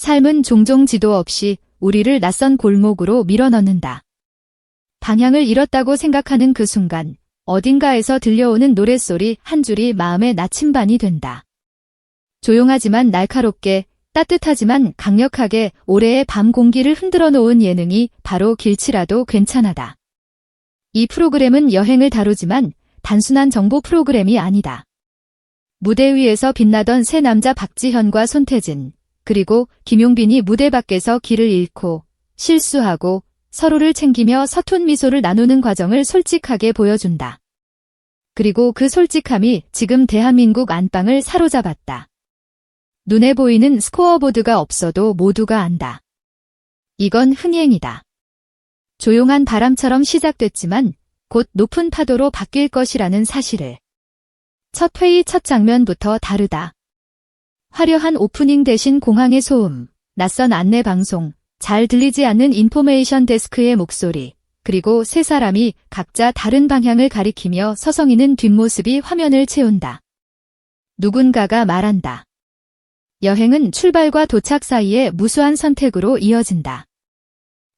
삶은 종종 지도 없이 우리를 낯선 골목으로 밀어넣는다. 방향을 잃었다고 생각하는 그 순간 어딘가에서 들려오는 노랫소리 한 줄이 마음의 나침반이 된다. 조용하지만 날카롭게, 따뜻하지만 강력하게 올해의 밤 공기를 흔들어 놓은 예능이 바로 길치라도 괜찮아다. 이 프로그램은 여행을 다루지만 단순한 정보 프로그램이 아니다. 무대 위에서 빛나던 세 남자 박지현과 손태진, 그리고 김용빈이 무대 밖에서 길을 잃고 실수하고 서로를 챙기며 서툰 미소를 나누는 과정을 솔직하게 보여준다. 그리고 그 솔직함이 지금 대한민국 안방을 사로잡았다. 눈에 보이는 스코어보드가 없어도 모두가 안다. 이건 흥행이다. 조용한 바람처럼 시작됐지만 곧 높은 파도로 바뀔 것이라는 사실을. 첫 회의 첫 장면부터 다르다. 화려한 오프닝 대신 공항의 소음, 낯선 안내 방송, 잘 들리지 않는 인포메이션 데스크의 목소리, 그리고 세 사람이 각자 다른 방향을 가리키며 서성이는 뒷모습이 화면을 채운다. 누군가가 말한다. 여행은 출발과 도착 사이의 무수한 선택으로 이어진다.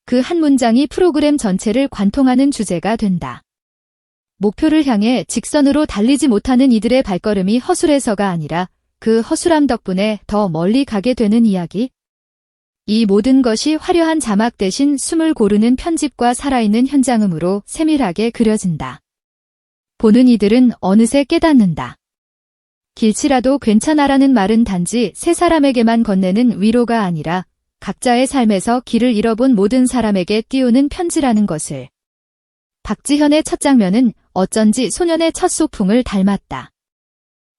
그 한 문장이 프로그램 전체를 관통하는 주제가 된다. 목표를 향해 직선으로 달리지 못하는 이들의 발걸음이 허술해서가 아니라 그 허술함 덕분에 더 멀리 가게 되는 이야기. 이 모든 것이 화려한 자막 대신 숨을 고르는 편집과 살아있는 현장음으로 세밀하게 그려진다. 보는 이들은 어느새 깨닫는다. 길치라도 괜찮아라는 말은 단지 세 사람에게만 건네는 위로가 아니라 각자의 삶에서 길을 잃어본 모든 사람에게 띄우는 편지라는 것을. 박지현의 첫 장면은 어쩐지 소년의 첫 소풍을 닮았다.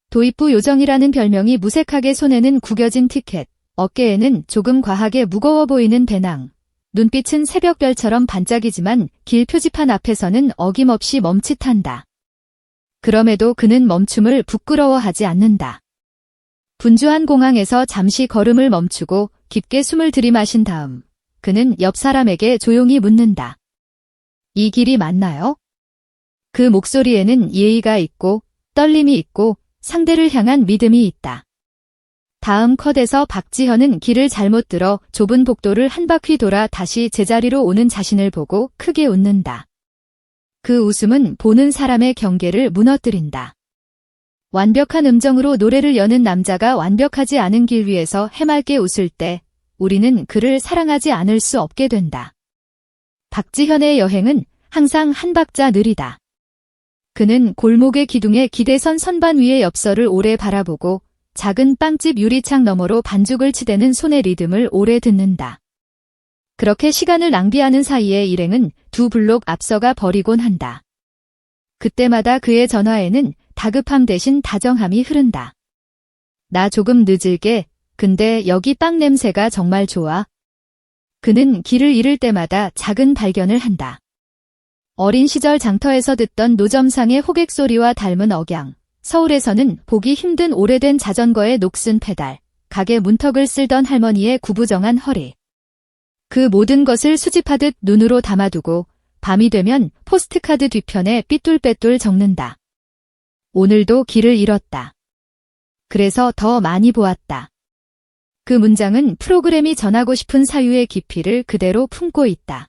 도입부 요정이라는 별명이 무색하게 손에는 구겨진 티켓, 어깨에는 조금 과하게 무거워 보이는 배낭, 눈빛은 새벽별처럼 반짝이지만 길 표지판 앞에서는 어김없이 멈칫한다. 그럼에도 그는 멈춤을 부끄러워하지 않는다. 분주한 공항에서 잠시 걸음을 멈추고 깊게 숨을 들이마신 다음 그는 옆 사람에게 조용히 묻는다. 이 길이 맞나요? 그 목소리에는 예의가 있고 떨림이 있고 상대를 향한 믿음이 있다. 다음 컷에서 박지현은 길을 잘못 들어 좁은 복도를 한 바퀴 돌아 다시 제자리로 오는 자신을 보고 크게 웃는다. 그 웃음은 보는 사람의 경계를 무너뜨린다. 완벽한 음정으로 노래를 여는 남자가 완벽하지 않은 길 위에서 해맑게 웃을 때 우리는 그를 사랑하지 않을 수 없게 된다. 박지현의 여행은 항상 한 박자 느리다. 그는 골목의 기둥에 기대선 선반 위의 엽서를 오래 바라보고 작은 빵집 유리창 너머로 반죽을 치대는 손의 리듬을 오래 듣는다. 그렇게 시간을 낭비하는 사이에 일행은 두 블록 앞서가 버리곤 한다. 그때마다 그의 전화에는 다급함 대신 다정함이 흐른다. 나 조금 늦을게. 근데 여기 빵 냄새가 정말 좋아. 그는 길을 잃을 때마다 작은 발견을 한다. 어린 시절 장터에서 듣던 노점상의 호객 소리와 닮은 억양, 서울에서는 보기 힘든 오래된 자전거의 녹슨 페달, 가게 문턱을 쓸던 할머니의 구부정한 허리. 그 모든 것을 수집하듯 눈으로 담아두고 밤이 되면 포스트카드 뒤편에 삐뚤빼뚤 적는다. 오늘도 길을 잃었다. 그래서 더 많이 보았다. 그 문장은 프로그램이 전하고 싶은 사유의 깊이를 그대로 품고 있다.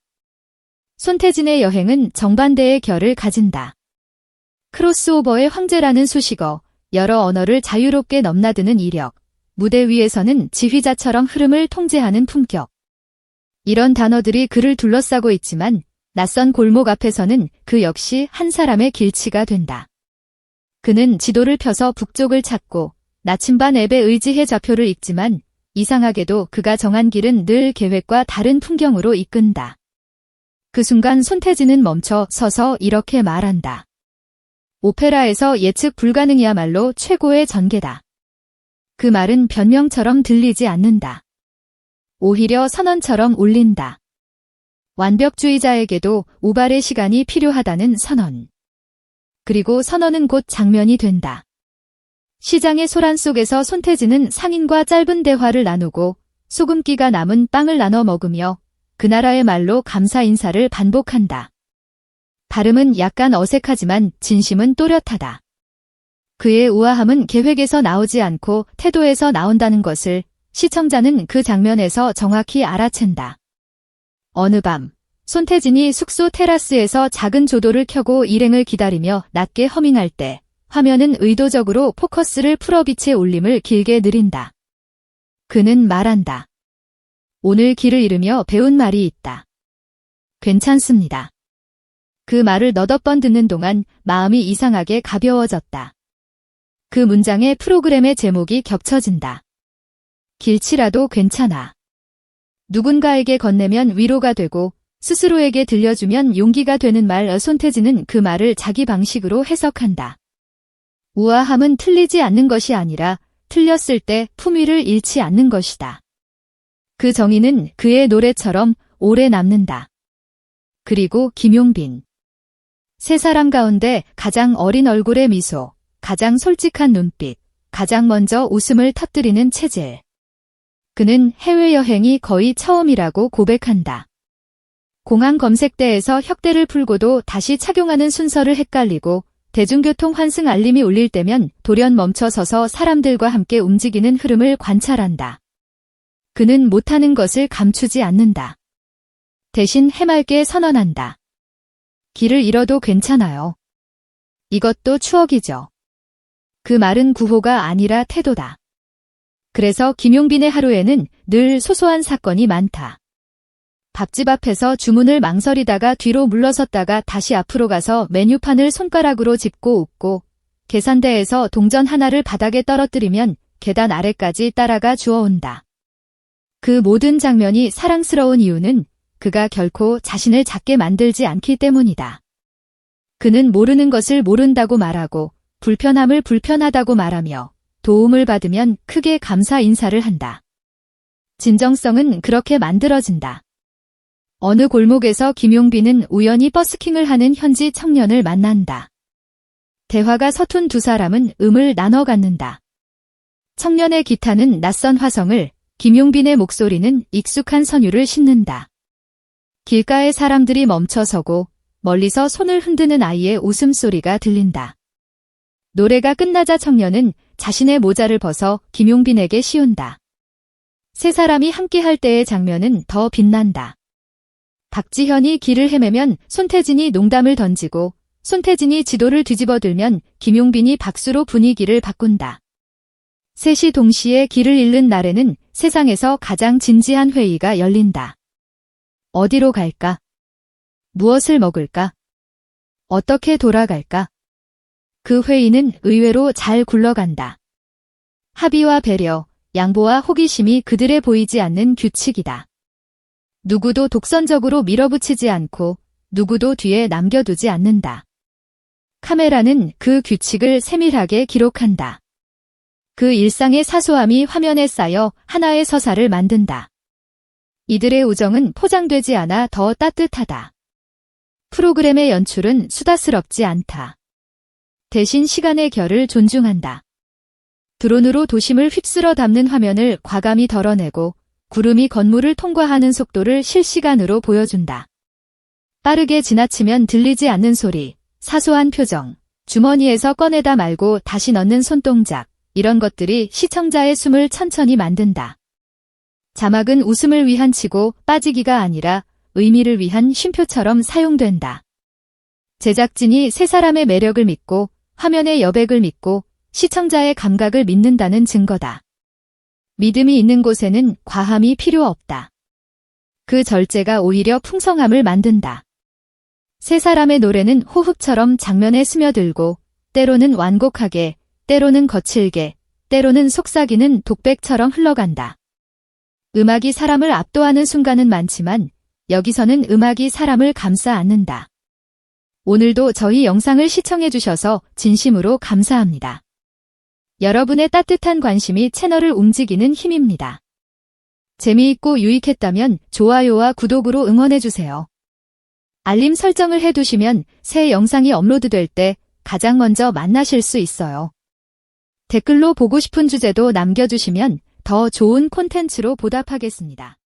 손태진의 여행은 정반대의 결을 가진다. 크로스오버의 황제라는 수식어, 여러 언어를 자유롭게 넘나드는 이력, 무대 위에서는 지휘자처럼 흐름을 통제하는 품격. 이런 단어들이 그를 둘러싸고 있지만 낯선 골목 앞에서는 그 역시 한 사람의 길치가 된다. 그는 지도를 펴서 북쪽을 찾고 나침반 앱에 의지해 좌표를 읽지만 이상하게도 그가 정한 길은 늘 계획과 다른 풍경으로 이끈다. 그 순간 손태진은 멈춰 서서 이렇게 말한다. 오페라에서 예측 불가능이야말로 최고의 전개다. 그 말은 변명처럼 들리지 않는다. 오히려 선언처럼 울린다. 완벽주의자에게도 우발의 시간이 필요하다는 선언. 그리고 선언은 곧 장면이 된다. 시장의 소란 속에서 손태진은 상인과 짧은 대화를 나누고 소금기가 남은 빵을 나눠 먹으며 그 나라의 말로 감사 인사를 반복한다. 발음은 약간 어색하지만 진심은 또렷하다. 그의 우아함은 계획에서 나오지 않고 태도에서 나온다는 것을 시청자는 그 장면에서 정확히 알아챈다. 어느 밤, 손태진이 숙소 테라스에서 작은 조도를 켜고 일행을 기다리며 낮게 허밍할 때 화면은 의도적으로 포커스를 풀어 빛의 울림을 길게 느린다. 그는 말한다. 오늘 길을 잃으며 배운 말이 있다. 괜찮습니다. 그 말을 너댓 번 듣는 동안 마음이 이상하게 가벼워졌다. 그 문장에 프로그램의 제목이 겹쳐진다. 길치라도 괜찮아. 누군가에게 건네면 위로가 되고 스스로에게 들려주면 용기가 되는 말. 손태진은 그 말을 자기 방식으로 해석한다. 우아함은 틀리지 않는 것이 아니라 틀렸을 때 품위를 잃지 않는 것이다. 그 정의는 그의 노래처럼 오래 남는다. 그리고 김용빈. 세 사람 가운데 가장 어린 얼굴의 미소, 가장 솔직한 눈빛, 가장 먼저 웃음을 터뜨리는 체질. 그는 해외여행이 거의 처음이라고 고백한다. 공항 검색대에서 혁대를 풀고도 다시 착용하는 순서를 헷갈리고 대중교통 환승 알림이 울릴 때면 돌연 멈춰 서서 사람들과 함께 움직이는 흐름을 관찰한다. 그는 못하는 것을 감추지 않는다. 대신 해맑게 선언한다. 길을 잃어도 괜찮아요. 이것도 추억이죠. 그 말은 구호가 아니라 태도다. 그래서 김용빈의 하루에는 늘 소소한 사건이 많다. 밥집 앞에서 주문을 망설이다가 뒤로 물러섰다가 다시 앞으로 가서 메뉴판을 손가락으로 짚고 웃고, 계산대에서 동전 하나를 바닥에 떨어뜨리면 계단 아래까지 따라가 주워온다. 그 모든 장면이 사랑스러운 이유는 그가 결코 자신을 작게 만들지 않기 때문이다. 그는 모르는 것을 모른다고 말하고 불편함을 불편하다고 말하며 도움을 받으면 크게 감사 인사를 한다. 진정성은 그렇게 만들어진다. 어느 골목에서 김용빈은 우연히 버스킹을 하는 현지 청년을 만난다. 대화가 서툰 두 사람은 음을 나눠 갖는다. 청년의 기타는 낯선 화성을, 김용빈의 목소리는 익숙한 선율을 싣는다. 길가에 사람들이 멈춰서고 멀리서 손을 흔드는 아이의 웃음소리가 들린다. 노래가 끝나자 청년은 자신의 모자를 벗어 김용빈에게 씌운다. 세 사람이 함께할 때의 장면은 더 빛난다. 박지현이 길을 헤매면 손태진이 농담을 던지고 손태진이 지도를 뒤집어 들면 김용빈이 박수로 분위기를 바꾼다. 셋이 동시에 길을 잃는 날에는 세상에서 가장 진지한 회의가 열린다. 어디로 갈까? 무엇을 먹을까? 어떻게 돌아갈까? 그 회의는 의외로 잘 굴러간다. 합의와 배려, 양보와 호기심이 그들에 보이지 않는 규칙이다. 누구도 독선적으로 밀어붙이지 않고 누구도 뒤에 남겨두지 않는다. 카메라는 그 규칙을 세밀하게 기록한다. 그 일상의 사소함이 화면에 쌓여 하나의 서사를 만든다. 이들의 우정은 포장되지 않아 더 따뜻하다. 프로그램의 연출은 수다스럽지 않다. 대신 시간의 결을 존중한다. 드론으로 도심을 휩쓸어 담는 화면을 과감히 덜어내고 구름이 건물을 통과하는 속도를 실시간으로 보여준다. 빠르게 지나치면 들리지 않는 소리, 사소한 표정, 주머니에서 꺼내다 말고 다시 넣는 손동작, 이런 것들이 시청자의 숨을 천천히 만든다. 자막은 웃음을 위한 치고 빠지기가 아니라 의미를 위한 쉼표처럼 사용된다. 제작진이 세 사람의 매력을 믿고 화면의 여백을 믿고 시청자의 감각을 믿는다는 증거다. 믿음이 있는 곳에는 과함이 필요 없다. 그 절제가 오히려 풍성함을 만든다. 세 사람의 노래는 호흡처럼 장면에 스며들고 때로는 완곡하게, 때로는 거칠게, 때로는 속삭이는 독백처럼 흘러간다. 음악이 사람을 압도하는 순간은 많지만 여기서는 음악이 사람을 감싸 안는다. 오늘도 저희 영상을 시청해주셔서 진심으로 감사합니다. 여러분의 따뜻한 관심이 채널을 움직이는 힘입니다. 재미있고 유익했다면 좋아요와 구독으로 응원해주세요. 알림 설정을 해두시면 새 영상이 업로드될 때 가장 먼저 만나실 수 있어요. 댓글로 보고 싶은 주제도 남겨주시면 더 좋은 콘텐츠로 보답하겠습니다.